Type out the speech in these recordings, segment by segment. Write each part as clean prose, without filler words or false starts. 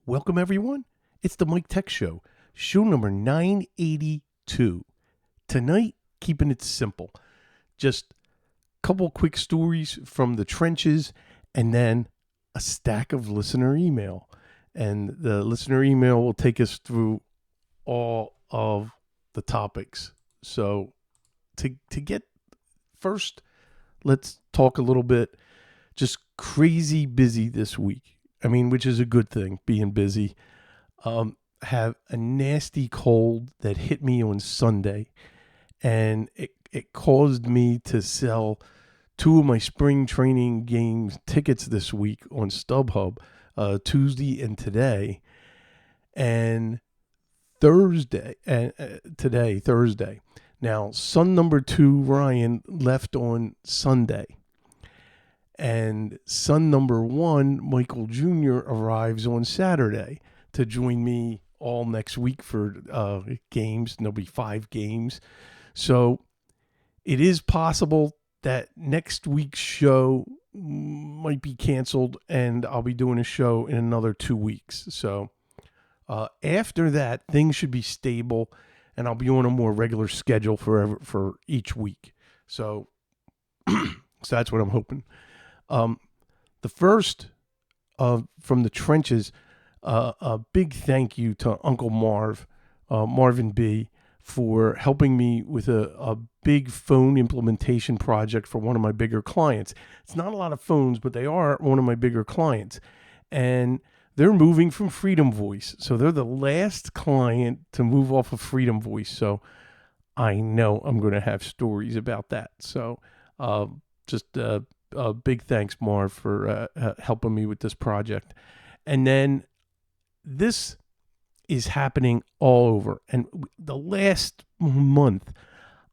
Welcome, everyone. It's the Mike Tech Show, show number 982. Tonight, keeping it simple. Just a couple quick stories from the trenches and then a stack of listener email. And the listener email will take us through all of the topics. So to get first, let's talk a little bit. Just crazy busy this week. I mean, which is a good thing, being busy. Have a nasty cold that hit me on Sunday, and it caused me to sell two of my spring training games tickets this week on StubHub, Tuesday and today, and Thursday, and today, Thursday. Now, son number 2, Ryan, left on Sunday. And son number 1, Michael Jr., arrives on Saturday to join me all next week for games. There'll be 5 games. So it is possible that next week's show might be canceled, and I'll be doing a show in another 2 weeks. So after that, things should be stable, and I'll be on a more regular schedule for each week. So, so that's what I'm hoping. The first from the trenches, a big thank you to Uncle Marvin B., for helping me with a big phone implementation project for one of my bigger clients. It's not a lot of phones, but they are one of my bigger clients. And they're moving from Freedom Voice. So they're the last client to move off of Freedom Voice. So I know I'm going to have stories about that. So just big thanks, Marv, for helping me with this project. And then this is happening all over. And the last month,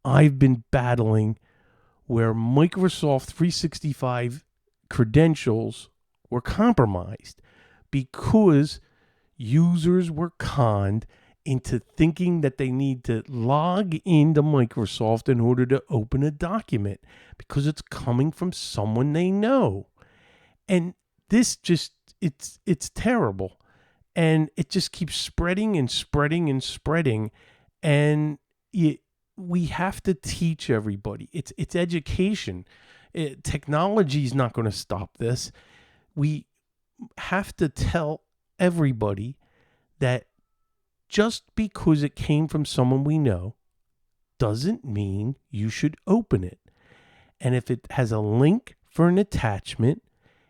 I've been battling where Microsoft 365 credentials were compromised because users were conned into thinking that they need to log into Microsoft in order to open a document because it's coming from someone they know. And this just, it's terrible. And it just keeps spreading and spreading and spreading. And we have to teach everybody. It's education. Technology is not going to stop this. We have to tell everybody that just because it came from someone we know doesn't mean you should open it. And if it has a link for an attachment,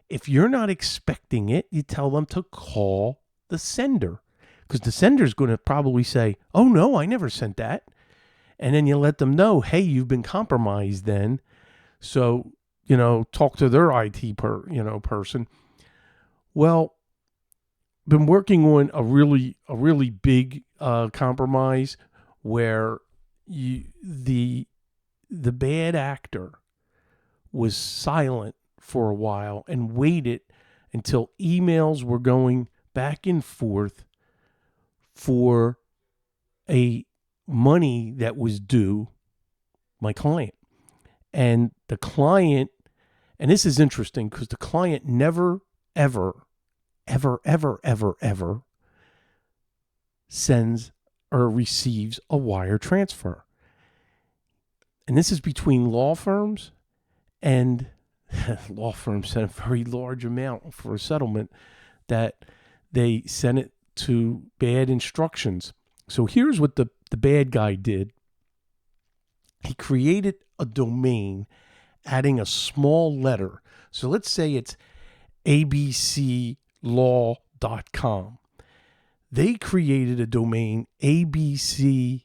if you're not expecting it, you tell them to call the sender, because the sender is going to probably say, oh no, I never sent that. And then you let them know, hey, you've been compromised then. So, talk to their IT person. Well, been working on a really big compromise where the bad actor was silent for a while and waited until emails were going back and forth for a money that was due my client. And the client, and this is interesting because the client never, ever sends or receives a wire transfer. And this is between law firms, and law firms sent a very large amount for a settlement that they sent it to bad instructions. So here's what the bad guy did. He created a domain adding a small letter. So let's say it's abclaw.com. They created a domain abclaw.com,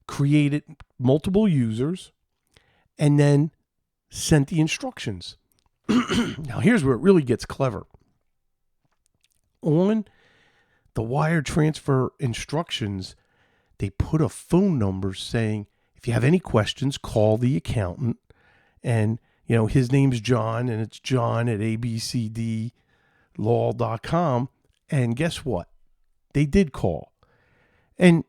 created multiple users, and then sent the instructions. Now, here's where it really gets clever. On the wire transfer instructions, they put a phone number saying, if you have any questions, call the accountant. And, his name's John, and it's John at abcdlaw.com. And guess what? They did call. And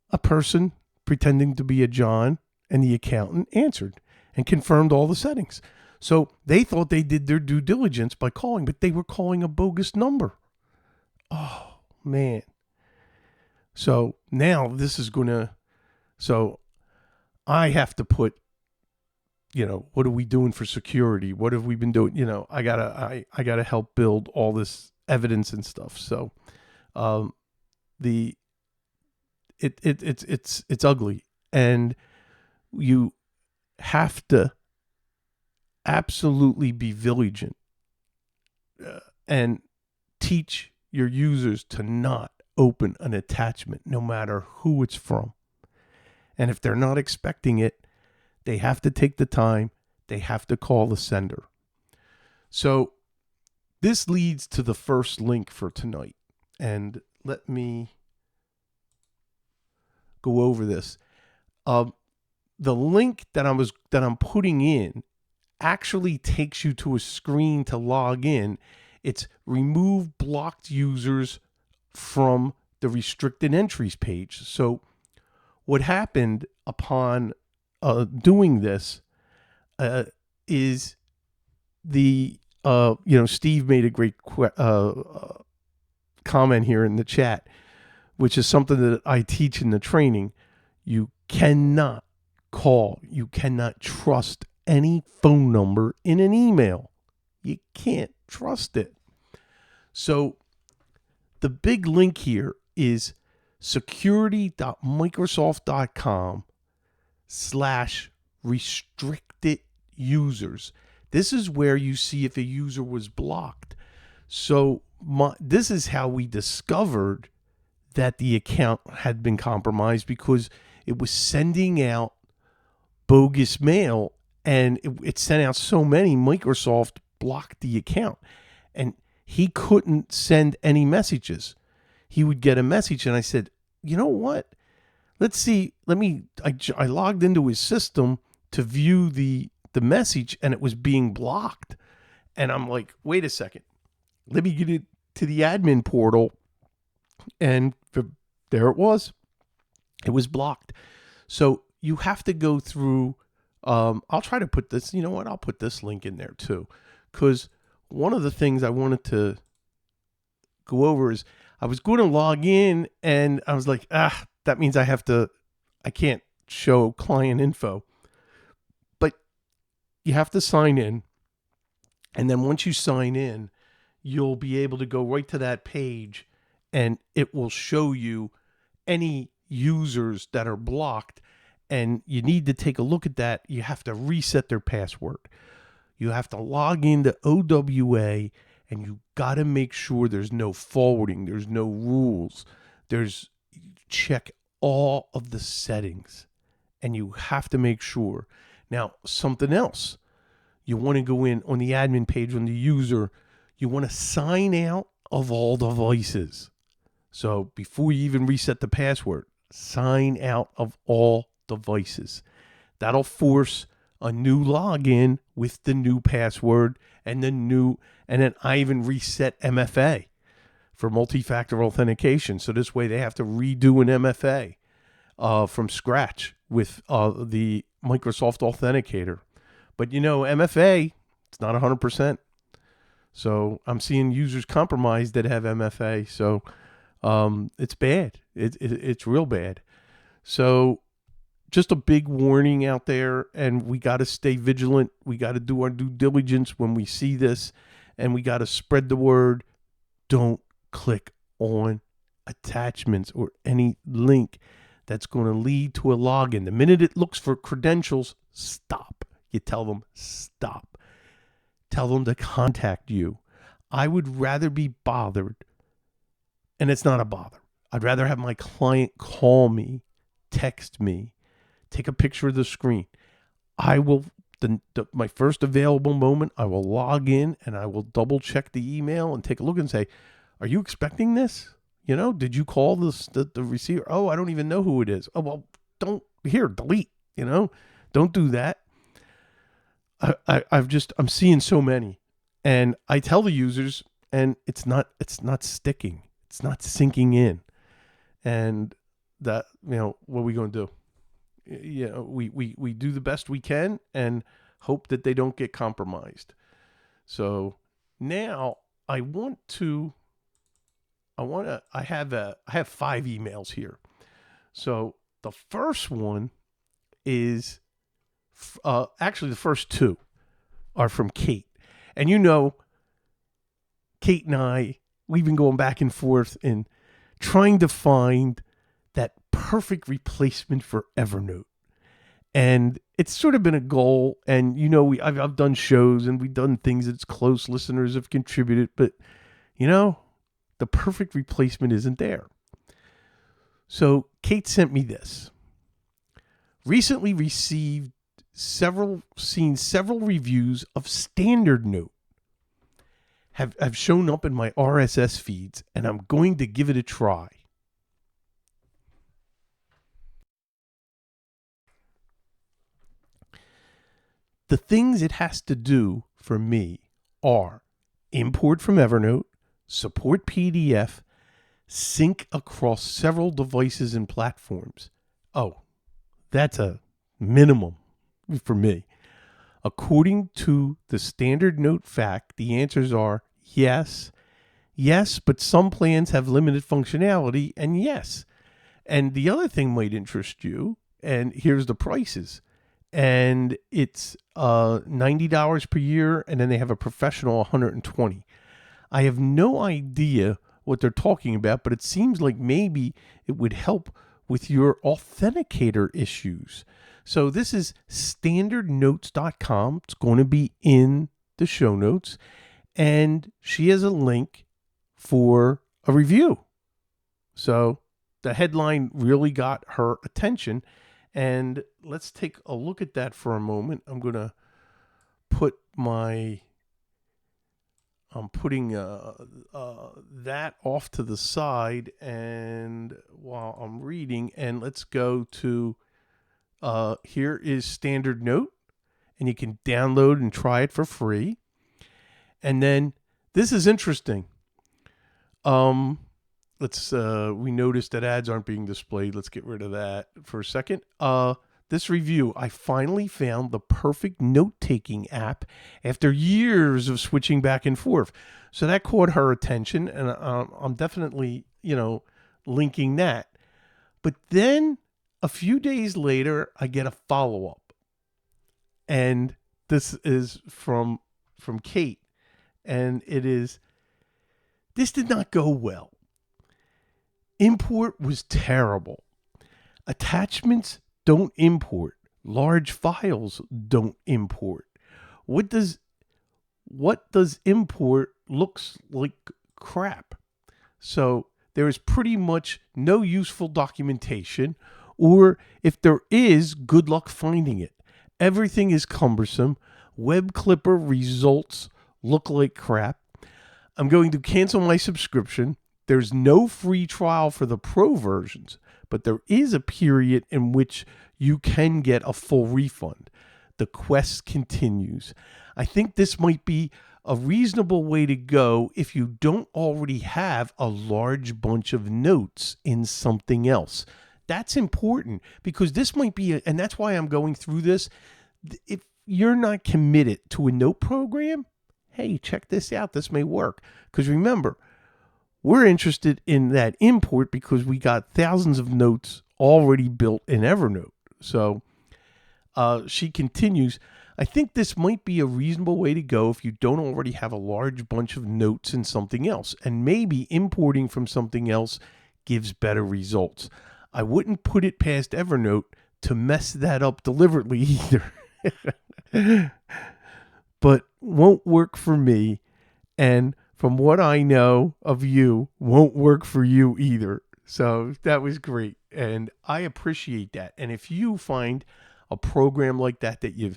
a person pretending to be a John and the accountant answered and confirmed all the settings. So they thought they did their due diligence by calling, but they were calling a bogus number. Oh, man. So now this is going to, so I have to put, what are we doing for security? What have we been doing? I gotta help build all this evidence and stuff. So, it's ugly, and you have to absolutely be vigilant and teach your users to not open an attachment, no matter who it's from. And if they're not expecting it, they have to take the time. They have to call the sender. So this leads to the first link for tonight. And let me go over this. The link that I'm putting in actually takes you to a screen to log in. It's remove blocked users from the restricted entries page. So what happened upon doing this is Steve made a great comment here in the chat, which is something that I teach in the training. You cannot you cannot trust any phone number in an email. You can't trust it. So the big link here is security.microsoft.com/restricted users. This is where you see if a user was blocked. So this is how we discovered that the account had been compromised, because it was sending out bogus mail, and it sent out so many. Microsoft blocked the account, and he couldn't send any messages. He would get a message, and I said, you know what? Let's see. I logged into his system to view the message, and it was being blocked. And I'm like, wait a second. Let me get it to the admin portal. And there it was. It was blocked. So you have to go through. I'll try to put this, you know what? I'll put this link in there too. Because one of the things I wanted to go over is I was going to log in, and I was like, that means I can't show client info. But you have to sign in. And then once you sign in, you'll be able to go right to that page, and it will show you any users that are blocked. And you need to take a look at that. You have to reset their password. You have to log into OWA, and you got to make sure there's no forwarding. There's no rules. Check all of the settings, and you have to make sure. Now, something else. You want to go in on the admin page on the user. You want to sign out of all devices. So before you even reset the password, sign out of all devices. That'll force a new login with the new password and then I even reset MFA for multi-factor authentication. So this way they have to redo an MFA from scratch with the Microsoft Authenticator. But MFA, it's not 100%. So I'm seeing users compromised that have MFA. So it's bad. It's real bad. So just a big warning out there, and we got to stay vigilant. We got to do our due diligence when we see this, and we got to spread the word. Don't click on attachments or any link that's going to lead to a login. The minute it looks for credentials, stop. You tell them, stop. Tell them to contact you. I would rather be bothered, and it's not a bother. I'd rather have my client call me, text me, take a picture of the screen. I will, my first available moment, I will log in and I will double check the email and take a look and say, are you expecting this? Did you call the receiver? Oh, I don't even know who it is. Oh, well, delete, don't do that. I'm seeing so many, and I tell the users, and it's not sticking. It's not sinking in. And that, what are we going to do? We do the best we can, and hope that they don't get compromised. So now I have 5 emails here. So the first one is, actually the first 2 are from Kate. And Kate and we've been going back and forth in trying to find that perfect replacement for Evernote. And it's sort of been a goal. And, I've done shows and we've done things that close listeners have contributed. But, the perfect replacement isn't there. So Kate sent me this. Recently seen several reviews of Standard Note have shown up in my RSS feeds, and I'm going to give it a try. The things it has to do for me are import from Evernote, support PDF, sync across several devices and platforms. Oh, that's a minimum for me. According to the Standard Note fact, the answers are yes, but some plans have limited functionality, and yes. And the other thing might interest you, and here's the prices. And it's $90 per year, and then they have a professional $120. I have no idea what they're talking about, but it seems like maybe it would help with your authenticator issues. So this is standardnotes.com. It's going to be in the show notes. And she has a link for a review. So the headline really got her attention. And let's take a look at that for a moment. I'm putting that off to the side, and while I'm reading, and let's go to here is Standard Note, and you can download and try it for free. And then this is interesting. We noticed that ads aren't being displayed. Let's get rid of that for a second. This review, I finally found the perfect note-taking app after years of switching back and forth. So that caught her attention, and I'm definitely, linking that. But then a few days later, I get a follow-up. And this is from Kate. And it is, this did not go well. Import was terrible. Attachments don't import. Large files don't import. What does import looks like crap. So there is pretty much no useful documentation, or if there is, good luck finding it. Everything is cumbersome. Web Clipper results look like crap. I'm going to cancel my subscription. There's no free trial for the pro versions, but there is a period in which you can get a full refund. The quest continues. I think this might be a reasonable way to go if you don't already have a large bunch of notes in something else. That's important because this might be, and that's why I'm going through this. If you're not committed to a note program, hey, check this out. This may work. Because remember, we're interested in that import because we got thousands of notes already built in Evernote. So she continues, I think this might be a reasonable way to go if you don't already have a large bunch of notes in something else. And maybe importing from something else gives better results. I wouldn't put it past Evernote to mess that up deliberately either. But won't work for me. And from what I know of you, won't work for you either. So that was great. And I appreciate that. And if you find a program like that you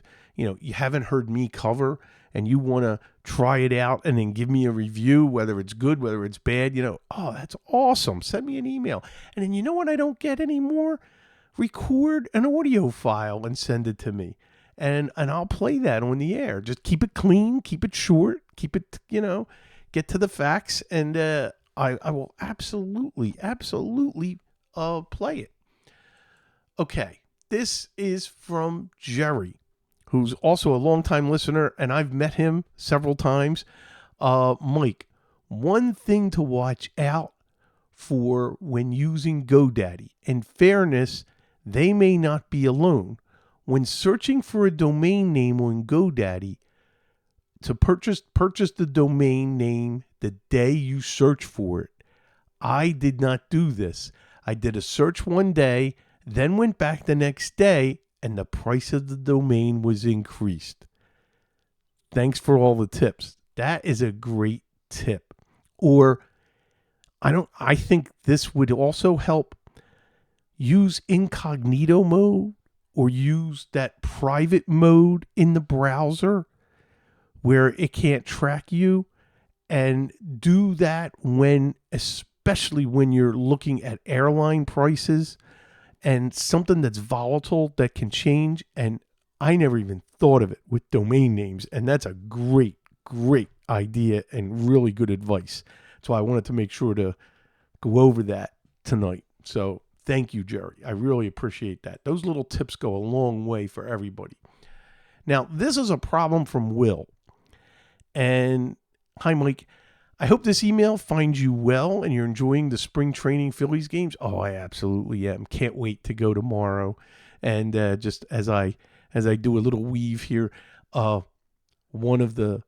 haven't heard me cover and you want to try it out and then give me a review, whether it's good, whether it's bad, oh, that's awesome. Send me an email. And then you know what I don't get anymore? Record an audio file and send it to me. And I'll play that on the air. Just keep it clean, keep it short, keep it, get to the facts. And I will absolutely play it. Okay, this is from Jerry, who's also a longtime listener, and I've met him several times. Mike, one thing to watch out for when using GoDaddy. In fairness, they may not be alone. When searching for a domain name on GoDaddy, to purchase the domain name the day you search for it. I did not do this. I did a search one day, then went back the next day, and the price of the domain was increased. Thanks for all the tips. That is a great tip. Or I think this would also help. Use incognito mode or use that private mode in the browser where it can't track you, and do that especially when you're looking at airline prices and something that's volatile that can change. And I never even thought of it with domain names, and that's a great idea and really good advice. So I wanted to make sure to go over that tonight. So thank you, Jerry. I really appreciate that. Those little tips go a long way for everybody. Now, this is a problem from Will. And hi, Mike. I hope this email finds you well and you're enjoying the spring training Phillies games. Oh, I absolutely am. Can't wait to go tomorrow. And just as I do a little weave here, one of the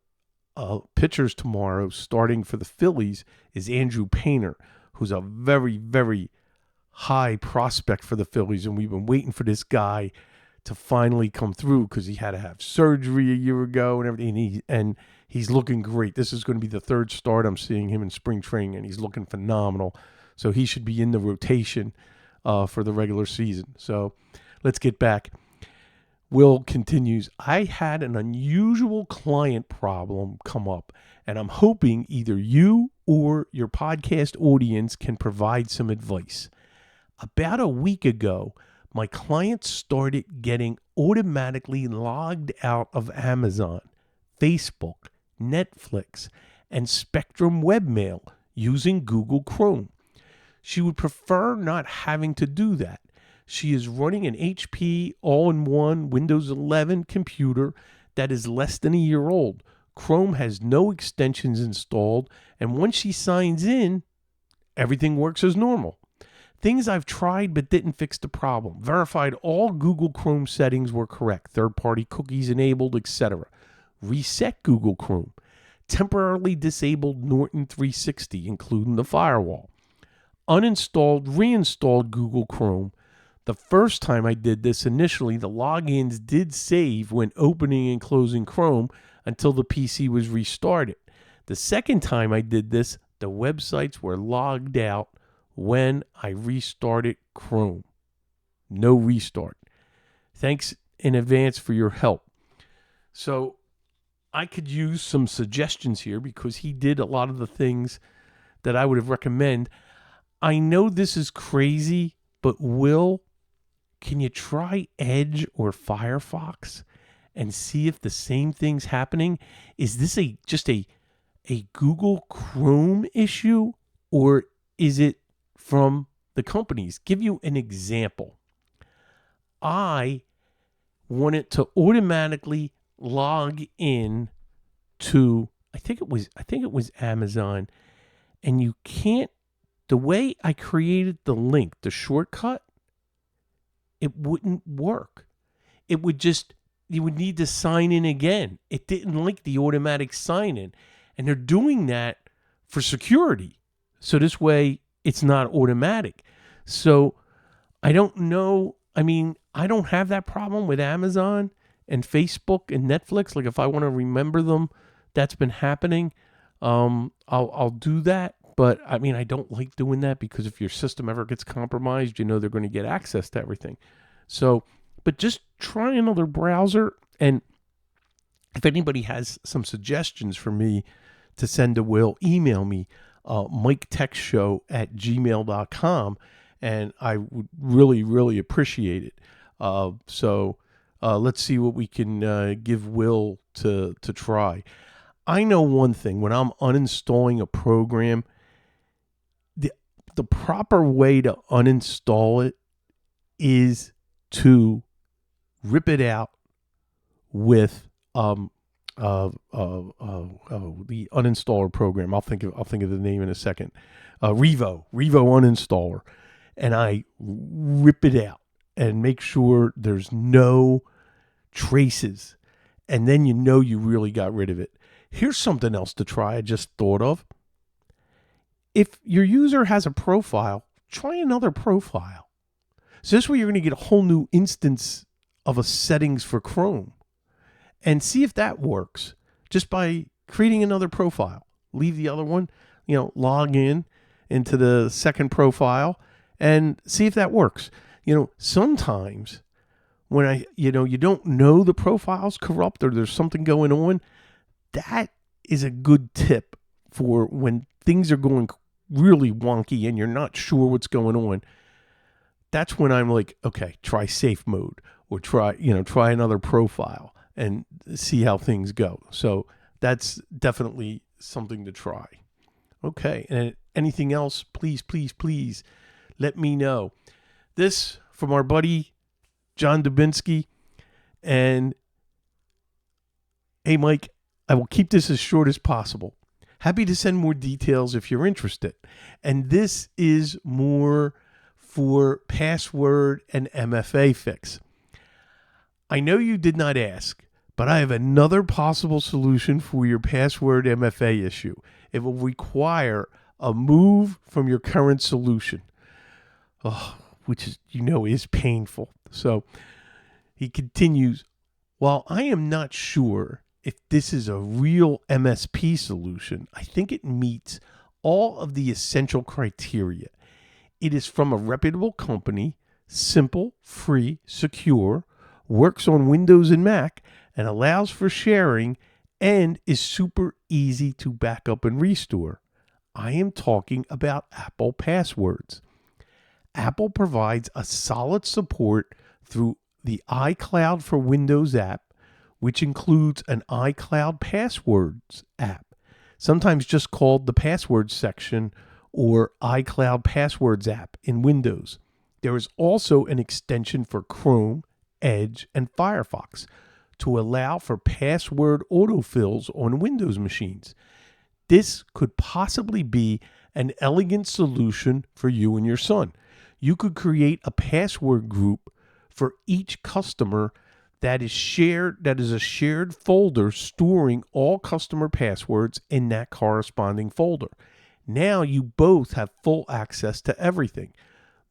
pitchers tomorrow starting for the Phillies is Andrew Painter, who's a very, very high prospect for the Phillies. And we've been waiting for this guy to finally come through because he had to have surgery a year ago and everything. And he's looking great. This is going to be the third start I'm seeing him in spring training, and he's looking phenomenal. So he should be in the rotation for the regular season. So let's get back. Will continues, I had an unusual client problem come up, and I'm hoping either you or your podcast audience can provide some advice. About a week ago, my client started getting automatically logged out of Amazon, Facebook, Netflix, and Spectrum webmail using Google Chrome. She would prefer not having to do that. She is running an HP all-in-one Windows 11 computer that is less than a year old. Chrome has no extensions installed, and once she signs in, everything works as normal. Things I've tried but didn't fix the problem. Verified all Google Chrome settings were correct. Third-party cookies enabled, etc. Reset Google Chrome. Temporarily disabled Norton 360, including the firewall. Uninstalled, reinstalled Google Chrome. The first time I did this, initially the logins did save when opening and closing Chrome until the PC was restarted. The second time I did this, the websites were logged out when I restarted Chrome. No restart. Thanks in advance for your help. So I could use some suggestions here because he did a lot of the things that I would have recommended. I know this is crazy, but Will, can you try Edge or Firefox and see if the same thing's happening? Is this just a Google Chrome issue, or is it from the companies? Give you an example. I wanted to automatically log in to I think it was Amazon, and you can't. The way I created the link, the shortcut, it wouldn't work. You would need to sign in again. It didn't like the automatic sign in. And they're doing that for security. So this way it's not automatic. So I don't know. I mean, I don't have that problem with Amazon and Facebook and Netflix. Like if I want to remember them, that's been happening. I'll do that. But I mean, I don't like doing that because if your system ever gets compromised, they're going to get access to everything. So, but just try another browser. And if anybody has some suggestions for me to send to Will, email me, miketechshow@gmail.com. And I would really, really appreciate it. So let's see what we can give Will to try. I know one thing. When I'm uninstalling a program, the proper way to uninstall it is to rip it out with the uninstaller program. I'll think of the name in a second. Revo uninstaller, and I rip it out and make sure there's no traces, and then you really got rid of it. Here's something else to try I just thought of. If your user has a profile, try another profile. So this way you're going to get a whole new instance of a settings for Chrome, and see if that works just by creating another profile. Leave the other one, log into the second profile and see if that works. Sometimes when you don't know the profile's corrupt or there's something going on, that is a good tip for when things are going really wonky and you're not sure what's going on. That's when I'm like, okay, try safe mode or try another profile and see how things go. So that's definitely something to try. Okay, and anything else, please let me know. This from our buddy John Dubinsky. And hey, Mike, I will keep this as short as possible. Happy to send more details if you're interested. And this is more for password and MFA fix. I know you did not ask, but I have another possible solution for your password MFA issue. It will require a move from your current solution, which is painful. So he continues, while I am not sure if this is a real MSP solution, I think it meets all of the essential criteria. It is from a reputable company, simple, free, secure, works on Windows and Mac, and allows for sharing, and is super easy to back up and restore. I am talking about Apple Passwords. Apple provides a solid support through the iCloud for Windows app, which includes an iCloud Passwords app, sometimes just called the Passwords section or iCloud Passwords app in Windows. There is also an extension for Chrome, Edge, and Firefox to allow for password autofills on Windows machines. This could possibly be an elegant solution for you and your son. You could create a password group for each customer that is a shared folder storing all customer passwords in that corresponding folder. Now you both have full access to everything.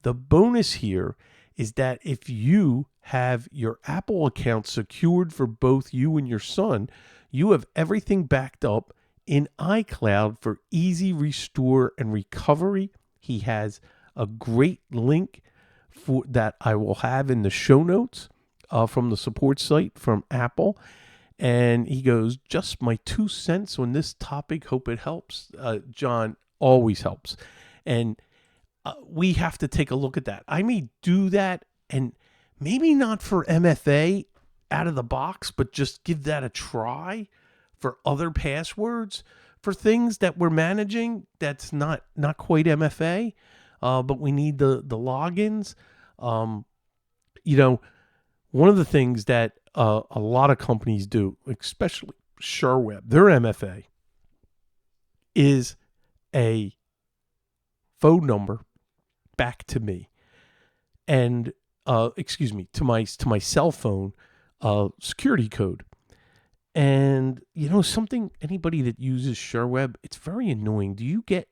The bonus here is that if you have your Apple account secured for both you and your son, you have everything backed up in iCloud for easy restore and recovery. He has a great link for that I will have in the show notes from the support site from Apple. And he goes, just my 2 cents on this topic. Hope it helps. John, always helps. And we have to take a look at that. I may do that, and maybe not for MFA out of the box, but just give that a try for other passwords for things that we're managing that's not quite MFA, but we need the logins. One of the things that a lot of companies do, especially SureWeb, their MFA is a phone number back to me, and to my cell phone security code. And anybody that uses SureWeb, it's very annoying. Do you get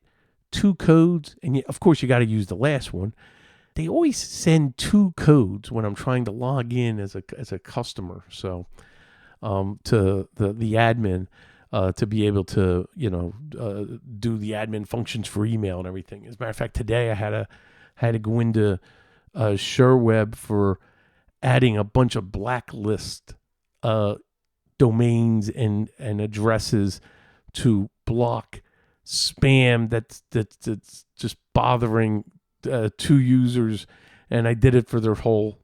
2 codes? And of course you got to use the last one. They always send 2 codes when I'm trying to log in as a customer. So to the admin to be able to do the admin functions for email and everything. As a matter of fact, today I had to go into SureWeb for adding a bunch of blacklist domains and addresses to block spam that's just bothering 2 users, and I did it for their whole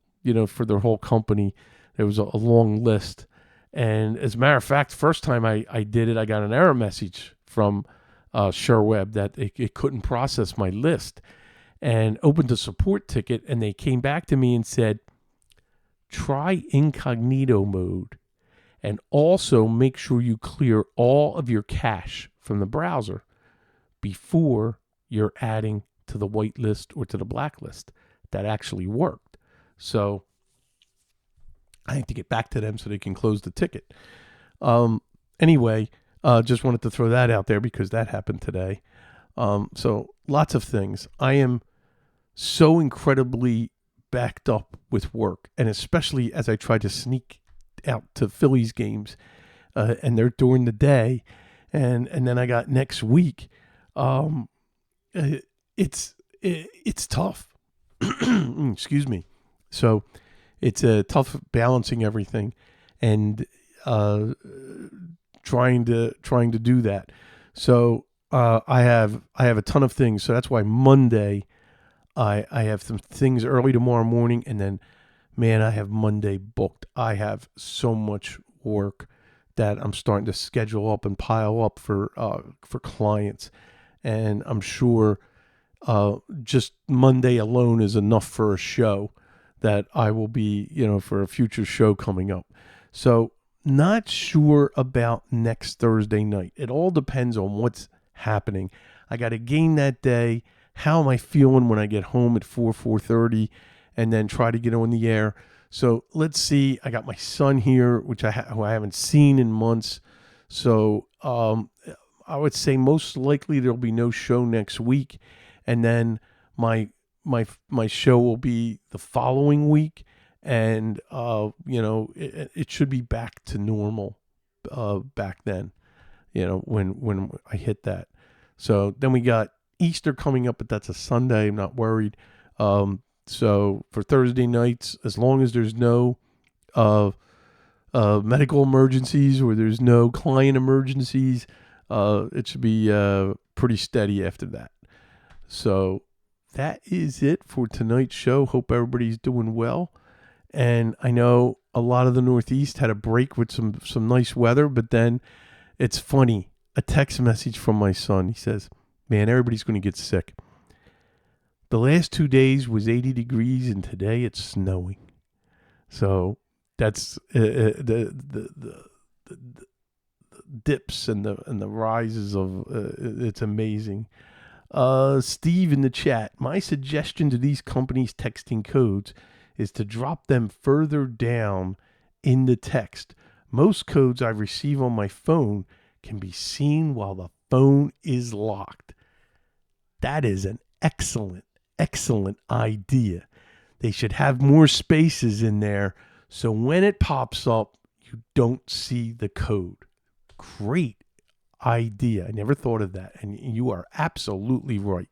company. There was a long list, and as a matter of fact, first time I did it, I got an error message from SureWeb that it couldn't process my list, and opened a support ticket, and they came back to me and said, try incognito mode. And also make sure you clear all of your cache from the browser before you're adding to the whitelist or to the blacklist. That actually worked. So I have to get back to them so they can close the ticket. Anyway, just wanted to throw that out there because that happened today. So lots of things. I am so incredibly backed up with work, and especially as I try to sneak out to Phillies games, and they're during the day, and then I got next week. It's tough. Excuse me. So it's tough balancing everything, and trying to do that. So I have a ton of things. So that's why Monday I have some things early tomorrow morning, and then man, I have Monday booked. I have so much work that I'm starting to schedule up and pile up for clients, and I'm sure just Monday alone is enough for a show that I will be, for a future show coming up. So not sure about next Thursday night. It all depends on what's happening. I got a game that day. How am I feeling when I get home at 4:30, and then try to get on the air? So let's see. I got my son here, which who I haven't seen in months. So I would say most likely there'll be no show next week, and then my show will be the following week, and it should be back to normal back then. When I hit that. So then we got Easter coming up, but that's a Sunday. I'm not worried. So for Thursday nights, as long as there's no medical emergencies or there's no client emergencies, it should be pretty steady after that. So that is it for tonight's show. Hope everybody's doing well. And I know a lot of the Northeast had a break with some nice weather, but then it's funny. A text message from my son. He says, man, everybody's going to get sick. The last 2 days was 80 degrees, and today it's snowing. So that's the dips and the rises of it's amazing. Steve in the chat. My suggestion to these companies texting codes is to drop them further down in the text. Most codes I receive on my phone can be seen while the phone is locked. That is an excellent idea. They should have more spaces in there so when it pops up, you don't see the code. Great idea. I never thought of that. And you are absolutely right.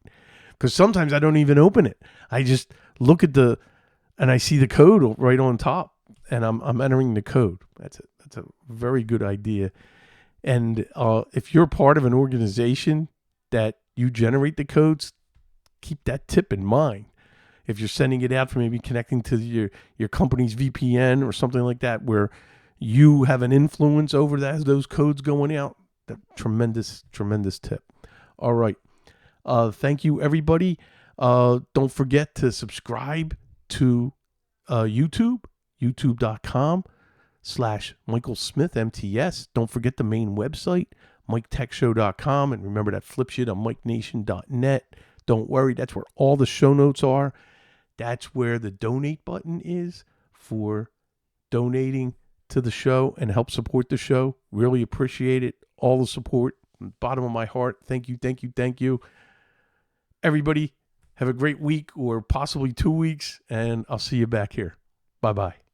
Because sometimes I don't even open it. I just look at and I see the code right on top, and I'm entering the code. That's a very good idea. And if you're part of an organization that you generate the codes, keep that tip in mind. If you're sending it out for maybe connecting to your company's VPN or something like that, where you have an influence over those codes going out, that tremendous tip. All right. Thank you, everybody. Don't forget to subscribe to YouTube, youtube.com/Michael Smith MTS. Don't forget the main website, MikeTechShow.com. And remember, that flips you to MikeNation.net. Don't worry, that's where all the show notes are. That's where the donate button is for donating to the show and help support the show. Really appreciate it. All the support from the bottom of my heart. Thank you. Everybody, have a great week or possibly 2 weeks, and I'll see you back here. Bye-bye.